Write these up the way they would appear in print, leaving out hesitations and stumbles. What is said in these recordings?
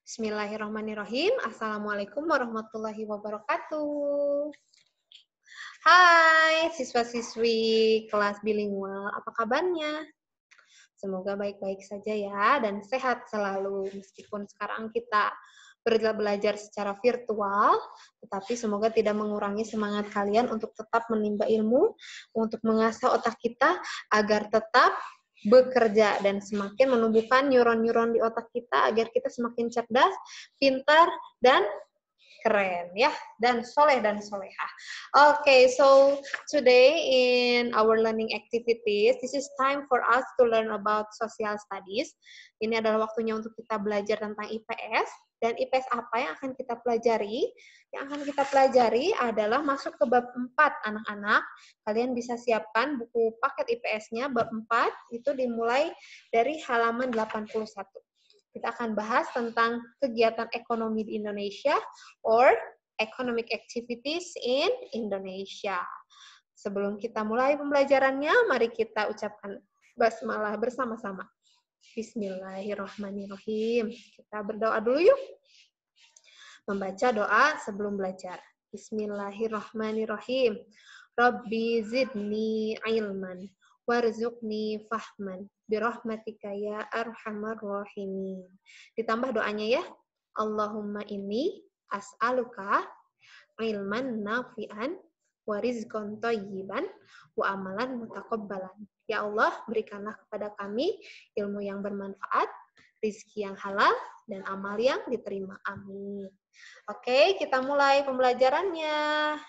Bismillahirrahmanirrahim. Assalamualaikum warahmatullahi wabarakatuh. Hai siswa-siswi kelas bilingual, apa kabarnya? Semoga baik-baik saja ya dan sehat selalu. Meskipun sekarang kita belajar secara virtual, tetapi semoga tidak mengurangi semangat kalian untuk tetap menimba ilmu, untuk mengasah otak kita agar tetap bekerja dan semakin menumbuhkan neuron-neuron di otak kita agar kita semakin cerdas, pintar, dan keren ya, dan soleh dan solehah. Okay, so today in our learning activities, this is time for us to learn about social studies. Ini adalah waktunya untuk kita belajar tentang IPS. Dan IPS apa yang akan kita pelajari? Yang akan kita pelajari adalah masuk ke bab 4, anak-anak. Kalian bisa siapkan buku paket IPS-nya, bab 4, itu dimulai dari halaman 81. Kita akan bahas tentang kegiatan ekonomi di Indonesia or economic activities in Indonesia. Sebelum kita mulai pembelajarannya, mari kita ucapkan basmalah bersama-sama. Bismillahirrahmanirrahim. Kita berdoa dulu yuk. Membaca doa sebelum belajar. Bismillahirrahmanirrahim. Rabbi zidni ilman warzuqni fahman birahmatika ya arhamar rahimin. Ditambah doanya ya. Allahumma inni as'aluka ilman nafi'an wa rizqan thayyiban wa amalan mutaqabbalan. Ya Allah, berikanlah kepada kami ilmu yang bermanfaat, rizki yang halal, dan amal yang diterima. Amin. Oke, kita mulai pembelajarannya.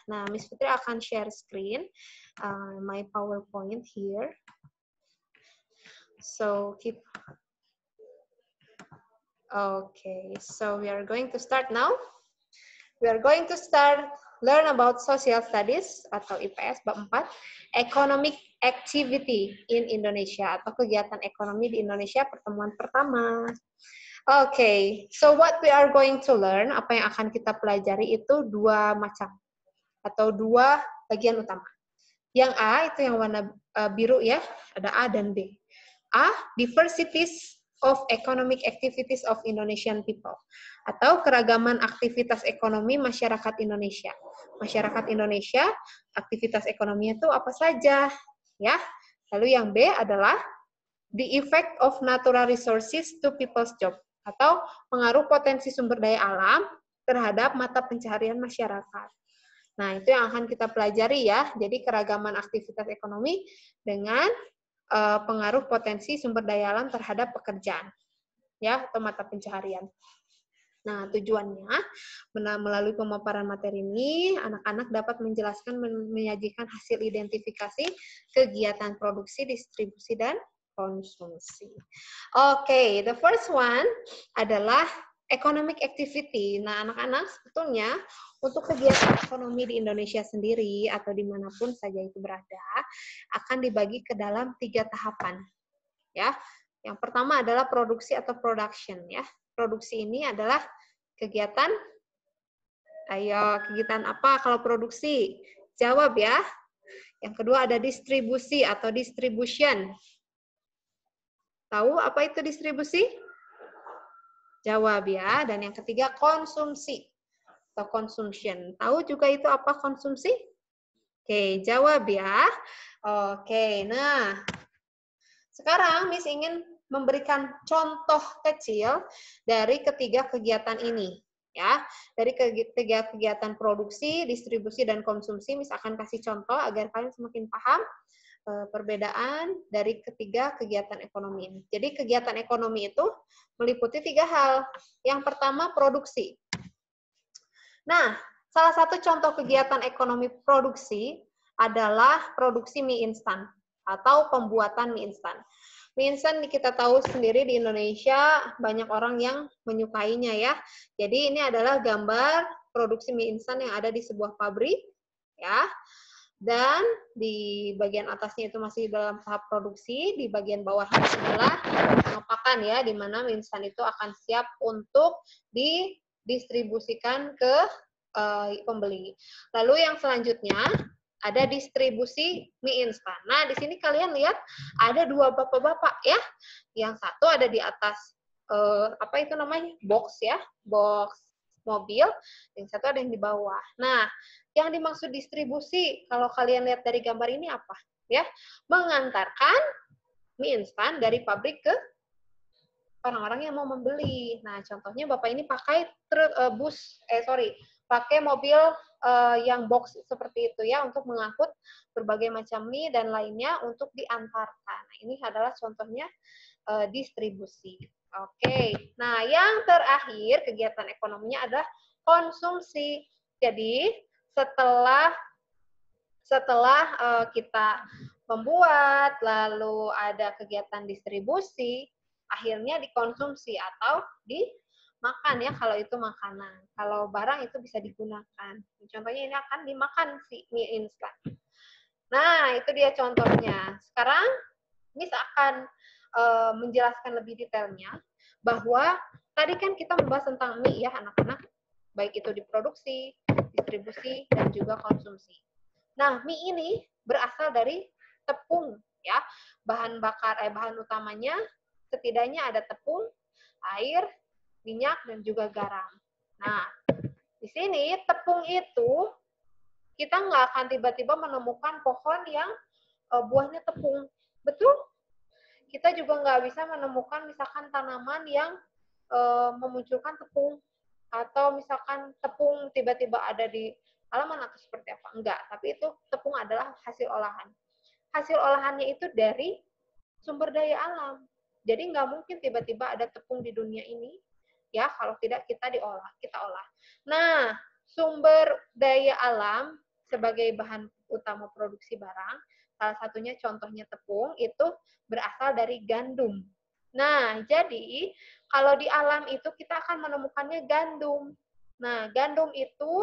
Nah, Miss Fitri akan share screen my PowerPoint here. So, okay, so we are going to start now. We are going to learn about social studies atau IPS bab 4, economic activity in Indonesia atau kegiatan ekonomi di Indonesia pertemuan pertama. Okay, so what we are going to learn, apa yang akan kita pelajari itu dua macam atau dua bagian utama. Yang A itu yang warna biru ya, ada A dan B. A, diversities of economic activities of Indonesian people atau keragaman aktivitas ekonomi masyarakat Indonesia. Masyarakat Indonesia, aktivitas ekonominya itu apa saja ya. Lalu yang B adalah the effect of natural resources to people's job atau pengaruh potensi sumber daya alam terhadap mata pencaharian masyarakat. Nah, itu yang akan kita pelajari ya. Jadi keragaman aktivitas ekonomi dengan pengaruh potensi sumber daya alam terhadap pekerjaan ya atau mata pencaharian. Nah, tujuannya melalui pemaparan materi ini anak-anak dapat menjelaskan menyajikan hasil identifikasi kegiatan produksi, distribusi dan konsumsi. Oke, the first one adalah economic activity. Nah, anak-anak sebetulnya untuk kegiatan ekonomi di Indonesia sendiri atau dimanapun saja itu berada, akan dibagi ke dalam 3 tahapan. Ya, yang pertama adalah produksi atau production. Ya, produksi ini adalah kegiatan. Ayo, kegiatan apa kalau produksi? Jawab ya. Yang kedua ada distribusi atau distribution. Tahu apa itu distribusi? Jawab ya. Dan yang ketiga konsumsi atau consumption. Tahu juga itu apa konsumsi? Oke, jawab ya. Oke, nah sekarang Miss ingin memberikan contoh kecil dari ketiga kegiatan ini. Ya, dari ketiga kegiatan produksi, distribusi, dan konsumsi, Miss akan kasih contoh agar kalian semakin paham perbedaan dari ketiga kegiatan ekonomi ini. Jadi kegiatan ekonomi itu meliputi 3 hal. Yang pertama produksi. Nah, salah satu contoh kegiatan ekonomi produksi adalah produksi mie instan atau pembuatan mie instan. Mie instan kita tahu sendiri di Indonesia banyak orang yang menyukainya ya. Jadi ini adalah gambar produksi mie instan yang ada di sebuah pabrik ya. Dan di bagian atasnya itu masih dalam tahap produksi, di bagian bawahnya adalah pengepakan ya, di mana mie instan itu akan siap untuk didistribusikan ke pembeli. Lalu yang selanjutnya ada distribusi mie instan. Nah, di sini kalian lihat ada 2 bapak-bapak ya. Yang satu ada di atas apa itu namanya, box ya, box mobil, yang satu ada yang di bawah. Nah, yang dimaksud distribusi, kalau kalian lihat dari gambar ini apa? Ya, mengantarkan mie instan dari pabrik ke orang-orang yang mau membeli. Nah, contohnya Bapak ini pakai pakai mobil yang box seperti itu ya, untuk mengangkut berbagai macam mie dan lainnya untuk diantarkan. Nah, ini adalah contohnya distribusi. Oke, nah yang terakhir kegiatan ekonominya adalah konsumsi. Jadi setelah kita membuat, lalu ada kegiatan distribusi, akhirnya dikonsumsi atau dimakan ya, kalau itu makanan. Kalau barang itu bisa digunakan. Contohnya ini akan dimakan si mie instan. Nah, itu dia contohnya. Sekarang Miss akan menjelaskan lebih detailnya bahwa tadi kan kita membahas tentang mie ya anak-anak, baik itu diproduksi, distribusi, dan juga konsumsi. Nah, mie ini berasal dari tepung ya. Bahan utamanya setidaknya ada tepung, air, minyak, dan juga garam. Nah, di sini tepung itu kita nggak akan tiba-tiba menemukan pohon yang buahnya tepung. Betul? Kita juga nggak bisa menemukan misalkan tanaman yang memunculkan tepung, atau misalkan tepung tiba-tiba ada di halaman atau seperti apa. Enggak, tapi itu tepung adalah hasil olahan. Hasil olahannya itu dari sumber daya alam. Jadi nggak mungkin tiba-tiba ada tepung di dunia ini ya kalau tidak kita olah. Nah, sumber daya alam sebagai bahan utama produksi barang, salah satunya contohnya tepung, itu berasal dari gandum. Nah, jadi kalau di alam itu kita akan menemukannya gandum. Nah, gandum itu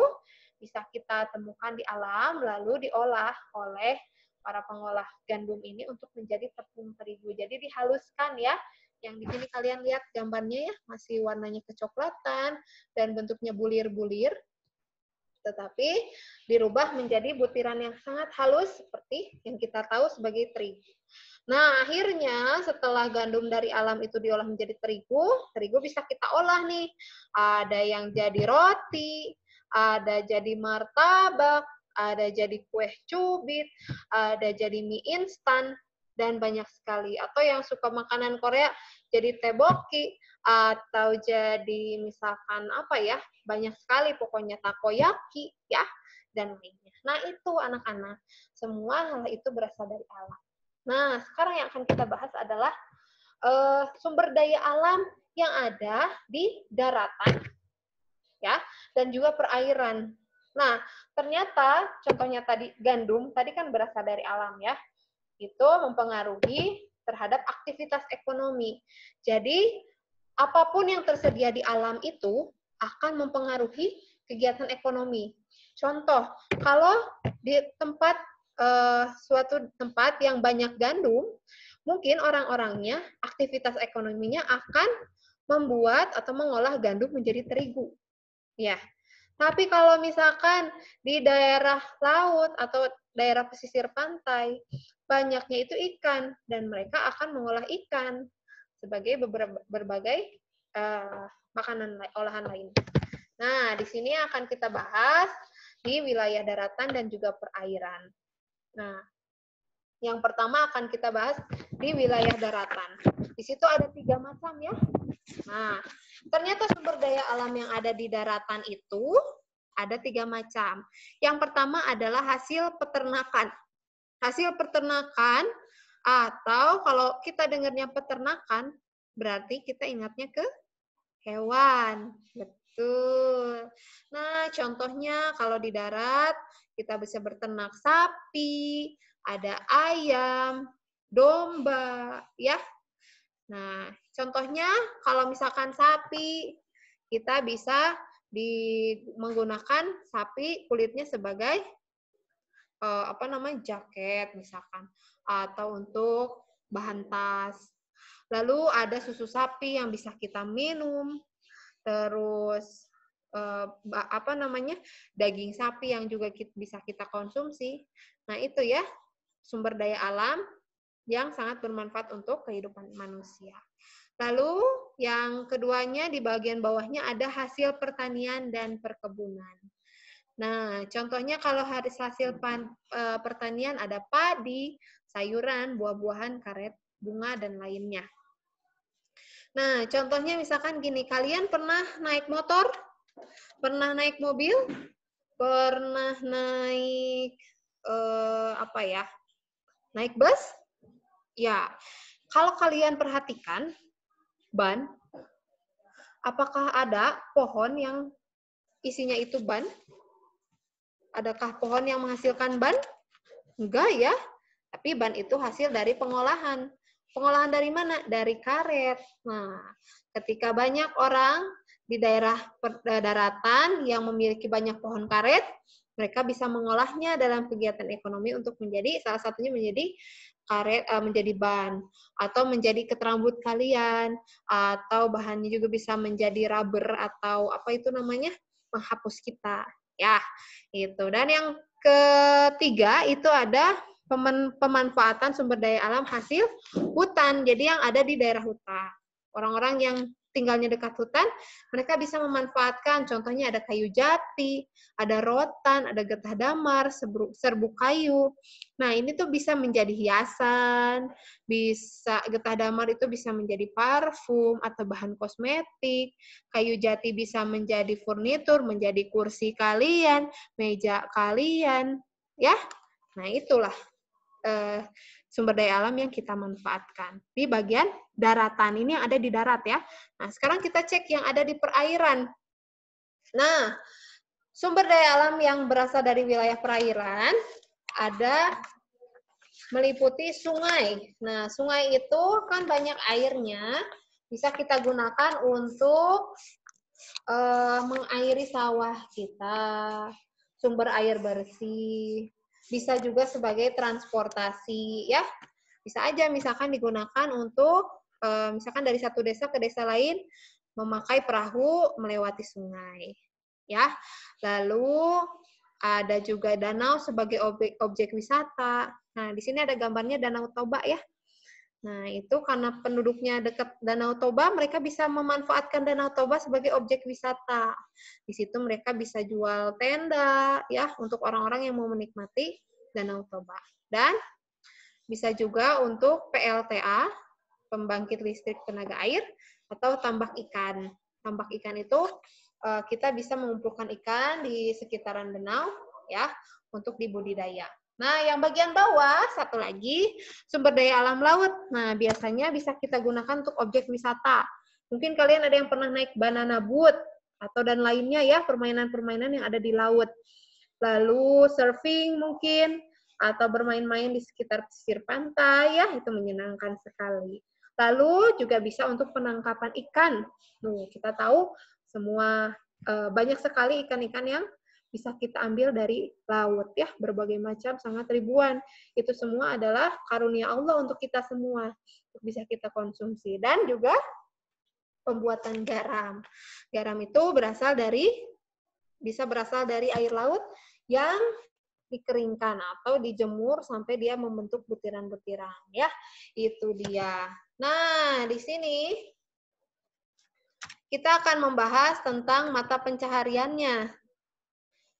bisa kita temukan di alam, lalu diolah oleh para pengolah gandum ini untuk menjadi tepung terigu. Jadi dihaluskan ya. Yang di sini kalian lihat gambarnya ya, masih warnanya kecoklatan dan bentuknya bulir-bulir, tetapi dirubah menjadi butiran yang sangat halus seperti yang kita tahu sebagai terigu. Nah, akhirnya setelah gandum dari alam itu diolah menjadi terigu, terigu bisa kita olah nih. Ada yang jadi roti, ada jadi martabak, ada jadi kue cubit, ada jadi mie instan, dan banyak sekali. Atau yang suka makanan Korea, jadi tteokbokki, atau jadi misalkan apa ya, banyak sekali pokoknya takoyaki, ya, dan lainnya. Nah, itu anak-anak. Semua hal itu berasal dari alam. Nah, sekarang yang akan kita bahas adalah sumber daya alam yang ada di daratan, ya, dan juga perairan. Nah, ternyata contohnya tadi gandum, tadi kan berasal dari alam ya, itu mempengaruhi terhadap aktivitas ekonomi. Jadi, apapun yang tersedia di alam itu akan mempengaruhi kegiatan ekonomi. Contoh, kalau di suatu tempat yang banyak gandum, mungkin orang-orangnya, aktivitas ekonominya akan membuat atau mengolah gandum menjadi terigu. Ya. Tapi kalau misalkan di daerah laut atau daerah pesisir pantai, banyaknya itu ikan, dan mereka akan mengolah ikan sebagai berbagai makanan olahan lain. Nah, di sini akan kita bahas di wilayah daratan dan juga perairan. Nah, yang pertama akan kita bahas di wilayah daratan. Di situ ada 3 macam ya. Nah, ternyata sumber daya alam yang ada di daratan itu ada 3 macam. Yang pertama adalah hasil peternakan. Hasil peternakan, atau kalau kita dengarnya peternakan, berarti kita ingatnya ke hewan. Betul. Nah, contohnya kalau di darat, kita bisa berternak sapi, ada ayam, domba, ya. Nah, contohnya kalau misalkan sapi, kita bisa menggunakan sapi kulitnya sebagai jaket misalkan, atau untuk bahan tas. Lalu ada susu sapi yang bisa kita minum, terus daging sapi yang juga bisa kita konsumsi. Nah, itu ya sumber daya alam yang sangat bermanfaat untuk kehidupan manusia. Lalu Yang keduanya di bagian bawahnya ada hasil pertanian dan perkebunan. Nah, contohnya kalau hasil pertanian ada padi, sayuran, buah-buahan, karet, bunga, dan lainnya. Nah, contohnya misalkan gini, kalian pernah naik motor? Pernah naik mobil? Pernah naik apa ya? Naik bus? Ya, kalau kalian perhatikan ban, apakah ada pohon yang isinya itu ban? Adakah pohon yang menghasilkan ban? Enggak ya, tapi ban itu hasil dari pengolahan. Pengolahan dari mana? Dari karet. Nah, ketika banyak orang di daerah daratan yang memiliki banyak pohon karet, mereka bisa mengolahnya dalam kegiatan ekonomi untuk menjadi, salah satunya menjadi karet, menjadi ban, atau menjadi keterambut kalian, atau bahannya juga bisa menjadi rubber, atau apa itu namanya, menghapus kita. Ya, itu. Dan yang ketiga itu ada pemanfaatan sumber daya alam hasil hutan. Jadi yang ada di daerah hutan. Orang-orang yang tinggalnya dekat hutan, mereka bisa memanfaatkan. Contohnya ada kayu jati, ada rotan, ada getah damar, serbuk kayu. Nah, ini tuh bisa menjadi hiasan, bisa getah damar itu bisa menjadi parfum atau bahan kosmetik. Kayu jati bisa menjadi furnitur, menjadi kursi kalian, meja kalian, ya. Nah, itulah sumber daya alam yang kita manfaatkan di bagian daratan. Ini yang ada di darat ya. Nah, sekarang kita cek yang ada di perairan. Nah, sumber daya alam yang berasal dari wilayah perairan ada meliputi sungai. Nah, sungai itu kan banyak airnya, bisa kita gunakan untuk mengairi sawah kita, sumber air bersih, bisa juga sebagai transportasi, ya. Bisa aja misalkan digunakan untuk, misalkan dari satu desa ke desa lain, memakai perahu melewati sungai. Ya, lalu ada juga danau sebagai objek wisata. Nah, di sini ada gambarnya Danau Toba ya. Nah, itu karena penduduknya dekat Danau Toba, mereka bisa memanfaatkan Danau Toba sebagai objek wisata. Di situ mereka bisa jual tenda ya untuk orang-orang yang mau menikmati Danau Toba. Dan bisa juga untuk PLTA, pembangkit listrik tenaga air, atau tambak ikan. Tambak ikan itu kita bisa mengumpulkan ikan di sekitaran danau ya untuk dibudidaya. Nah, yang bagian bawah, satu lagi, sumber daya alam laut. Nah, biasanya bisa kita gunakan untuk objek wisata. Mungkin kalian ada yang pernah naik banana boat, atau dan lainnya ya, permainan-permainan yang ada di laut. Lalu surfing mungkin, atau bermain-main di sekitar pesisir pantai, ya, itu menyenangkan sekali. Lalu juga bisa untuk penangkapan ikan. Kita tahu semua banyak sekali ikan-ikan yang bisa kita ambil dari laut ya, berbagai macam, sangat ribuan. Itu semua adalah karunia Allah untuk kita semua, untuk bisa kita konsumsi. Dan juga pembuatan garam. Garam itu bisa berasal dari air laut yang dikeringkan atau dijemur sampai dia membentuk butiran-butiran ya. Itu dia. Nah, di sini kita akan membahas tentang mata pencahariannya.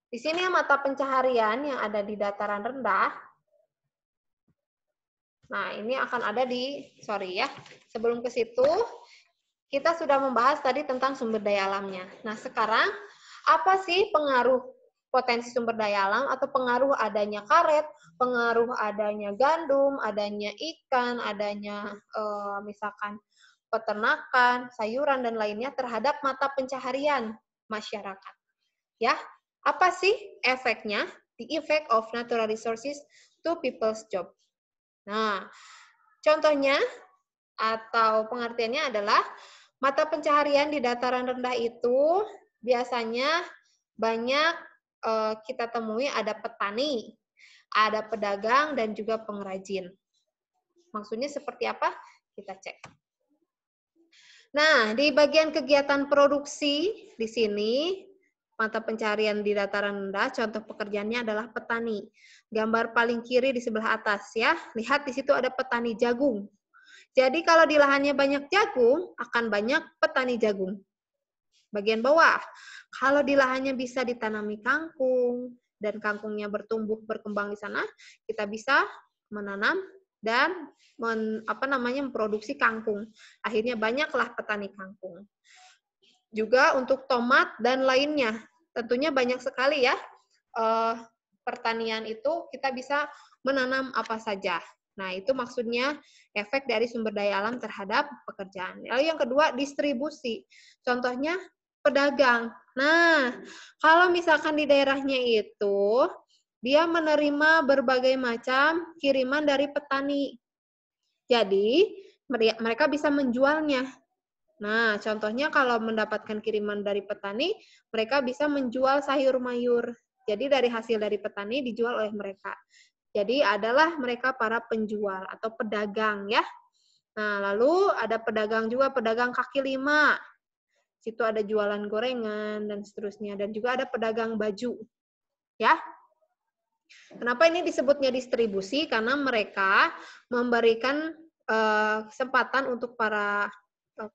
Di sini mata pencaharian yang ada di dataran rendah. Nah, ini akan ada sebelum ke situ, kita sudah membahas tadi tentang sumber daya alamnya. Nah, sekarang, apa sih pengaruh potensi sumber daya alam atau pengaruh adanya karet, pengaruh adanya gandum, adanya ikan, adanya misalkan peternakan, sayuran, dan lainnya terhadap mata pencaharian masyarakat. Ya, apa sih efeknya? The effect of natural resources to people's job. Nah, contohnya atau pengertiannya adalah mata pencaharian di dataran rendah itu biasanya banyak kita temui ada petani, ada pedagang, dan juga pengrajin. Maksudnya seperti apa? Kita cek. Nah, di bagian kegiatan produksi di sini mata pencarian di dataran rendah, contoh pekerjaannya adalah petani. Gambar paling kiri di sebelah atas ya. Lihat di situ ada petani jagung. Jadi kalau di lahannya banyak jagung, akan banyak petani jagung. Bagian bawah, kalau di lahannya bisa ditanami kangkung, dan kangkungnya bertumbuh berkembang di sana, kita bisa menanam dan memproduksi kangkung. Akhirnya banyaklah petani kangkung. Juga untuk tomat dan lainnya, tentunya banyak sekali ya. Pertanian itu kita bisa menanam apa saja. Nah, itu maksudnya efek dari sumber daya alam terhadap pekerjaan. Lalu yang kedua, distribusi. Contohnya pedagang. Nah, kalau misalkan di daerahnya itu dia menerima berbagai macam kiriman dari petani. Jadi, mereka bisa menjualnya. Nah, contohnya kalau mendapatkan kiriman dari petani, mereka bisa menjual sayur mayur. Jadi dari hasil dari petani dijual oleh mereka. Jadi adalah mereka para penjual atau pedagang ya. Nah, lalu ada pedagang juga, pedagang kaki lima. Situ ada jualan gorengan dan seterusnya. Dan juga ada pedagang baju. Ya. Kenapa ini disebutnya distribusi? Karena mereka memberikan kesempatan untuk para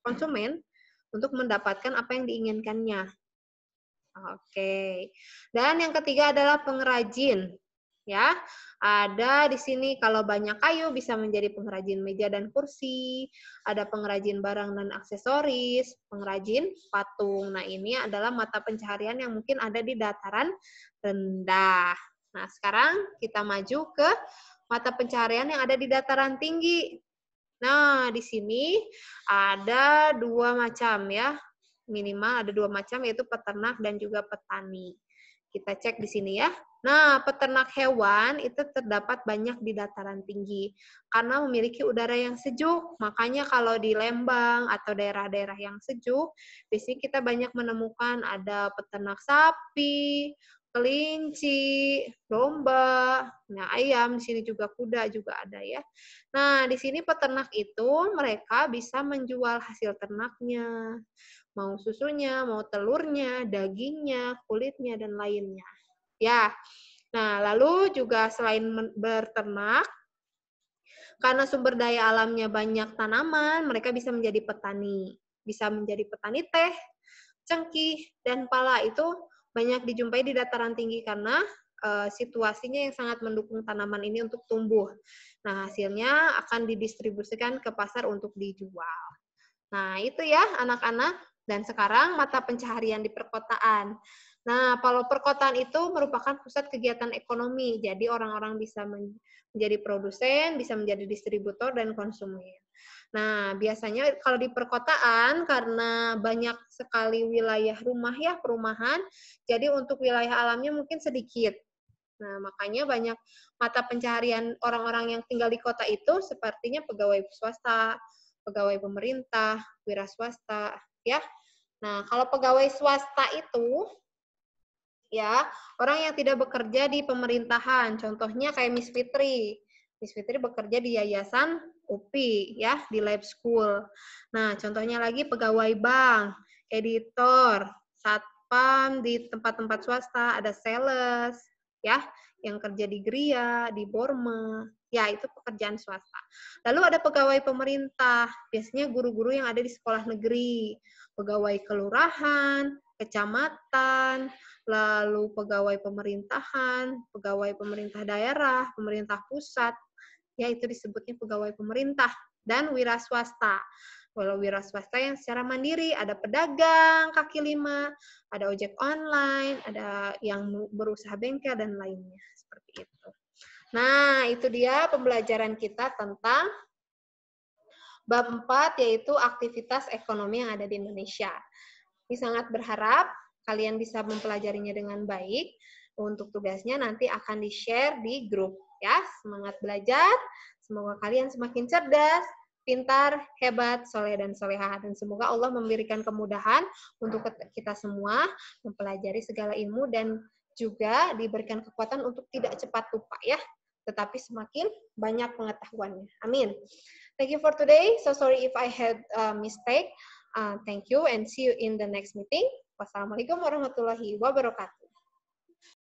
konsumen untuk mendapatkan apa yang diinginkannya. Oke. Dan yang ketiga adalah pengrajin. Ya, ada di sini kalau banyak kayu bisa menjadi pengrajin meja dan kursi, ada pengrajin barang dan aksesoris, pengrajin patung. Nah, ini adalah mata pencaharian yang mungkin ada di dataran rendah. Nah, sekarang kita maju ke mata pencaharian yang ada di dataran tinggi. Nah, di sini ada dua macam ya. Minimal ada dua macam, yaitu peternak dan juga petani. Kita cek di sini ya. Nah, peternak hewan itu terdapat banyak di dataran tinggi karena memiliki udara yang sejuk. Makanya kalau di Lembang atau daerah-daerah yang sejuk, biasanya kita banyak menemukan ada peternak sapi, kelinci, domba, nah ayam, di sini juga kuda juga ada ya. Nah, di sini peternak itu mereka bisa menjual hasil ternaknya, mau susunya, mau telurnya, dagingnya, kulitnya, dan lainnya. Ya, nah lalu juga selain berternak, karena sumber daya alamnya banyak tanaman, mereka bisa menjadi petani. Bisa menjadi petani teh, cengkih, dan pala itu banyak dijumpai di dataran tinggi karena situasinya yang sangat mendukung tanaman ini untuk tumbuh. Nah, hasilnya akan didistribusikan ke pasar untuk dijual. Nah, itu ya anak-anak. Dan sekarang mata pencaharian di perkotaan. Nah, kalau perkotaan itu merupakan pusat kegiatan ekonomi. Jadi orang-orang bisa menjadi produsen, bisa menjadi distributor dan konsumen. Nah, biasanya kalau di perkotaan karena banyak sekali wilayah rumah ya, perumahan, jadi untuk wilayah alamnya mungkin sedikit. Nah, makanya banyak mata pencaharian orang-orang yang tinggal di kota itu sepertinya pegawai swasta, pegawai pemerintah, wira swasta, ya. Nah, kalau pegawai swasta itu, ya, orang yang tidak bekerja di pemerintahan, contohnya kayak Miss Fitri. Miss Fitri bekerja di Yayasan UPI, ya, di lab school. Nah, contohnya lagi pegawai bank, editor, satpam di tempat-tempat swasta, ada sales, ya, yang kerja di Gria, di Borma, ya itu pekerjaan swasta. Lalu ada pegawai pemerintah, biasanya guru-guru yang ada di sekolah negeri, pegawai kelurahan, kecamatan, lalu pegawai pemerintahan, pegawai pemerintah daerah, pemerintah pusat, ya itu disebutnya pegawai pemerintah, dan wira swasta. Kalau wira swasta yang secara mandiri, ada pedagang kaki lima, ada ojek online, ada yang berusaha bengkel, dan lainnya. Seperti itu. Nah, itu dia pembelajaran kita tentang bab 4, yaitu aktivitas ekonomi yang ada di Indonesia. Ini sangat berharap kalian bisa mempelajarinya dengan baik. Untuk tugasnya nanti akan di-share di grup. Ya, semangat belajar. Semoga kalian semakin cerdas, pintar, hebat, soleh, dan solehah. Dan semoga Allah memberikan kemudahan untuk kita semua mempelajari segala ilmu dan juga diberikan kekuatan untuk tidak cepat lupa ya, tetapi semakin banyak pengetahuannya. Amin. Thank you for today. So sorry if I had a mistake. Thank you and see you in the next meeting. Wassalamualaikum warahmatullahi wabarakatuh.